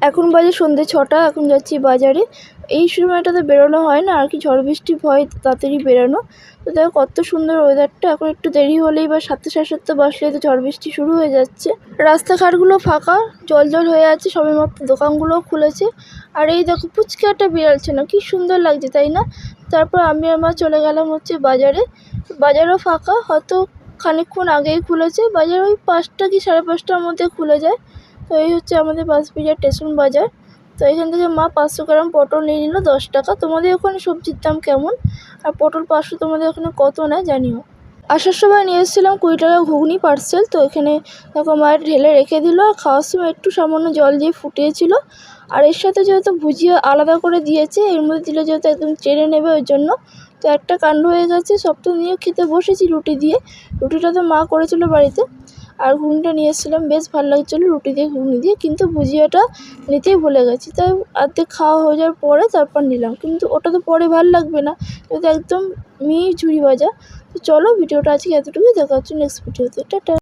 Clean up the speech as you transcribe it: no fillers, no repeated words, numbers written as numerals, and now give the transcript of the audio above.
এখন বাজে সন্ধ্যে 6টা। এখন যাচ্ছি বাজারে। এই সময়টাতে বেরোনো হয় না আর কি, ঝড় বৃষ্টি ভয় তাড়াতাড়ি বেরোনো। তো দেখো কত সুন্দর ওয়েদারটা। এখন একটু দেরি হলেই বা 7টা 7:30 বাজলেই তো ঝড় বৃষ্টি শুরু হয়ে যাচ্ছে। রাস্তাঘাটগুলো ফাঁকা, জল হয়ে আছে, সবেমাত্র দোকানগুলোও খুলেছে। আর এই দেখো পুচকে একটা বিড়াল ছিল, কি সুন্দর লাগছে তাই না? তারপর আমি আর মা চলে গেলাম হচ্ছে বাজারে। বাজারও ফাঁকা, হয়তো খানিকক্ষণ আগেই খুলেছে। বাজার ওই 5টা কি 5:30টার মধ্যে খুলে যায়। তো এই হচ্ছে আমাদের বাঁশবাজার স্টেশন বাজার। তো এখান থেকে মা 500 গ্রাম পটল নিয়ে নিল 10 টাকা। তোমাদের ওখানে সবজির দাম কেমন? আর পটল 500 তোমাদের ওখানে কত নেয় জানিও। আসার সময় নিয়ে এসেছিলাম 20 টাকা ঘুগনি পার্সেল। তো এখানে দেখো মায়ের ঢেলে রেখে দিল। আর খাওয়ার সময় একটু সামান্য জল দিয়ে ফুটিয়েছিল। আর এর সাথে যেহেতু ভুজিয়া আলাদা করে দিয়েছে, এর মধ্যে দিলে যেহেতু একদম চেড়ে নেবে ওই জন্য। তো একটা কাণ্ড হয়ে গেছে, সব তো নিয়ে খেতে বসেছি রুটি দিয়ে। রুটিটা তো মা করেছিল বাড়িতে। আর ঘুগনিটা নিয়ে এসেছিলাম, বেশ ভালো লাগছিলো রুটি দিয়ে ঘুগনি দিয়ে, কিন্তু ভুজিয়াটা নিতেই ভুলে গেছি। তাই অর্ধেক খাওয়া হয়ে যাওয়ার পরে তারপর নিলাম, কিন্তু ওটা তো পরে ভালো লাগবে না, এটা একদম মিহি ঝুরি ভাজা। তো চলো ভিডিওটা আজকে এতটুকুই, দেখা হচ্ছে নেক্সট ভিডিওতে। টাটা।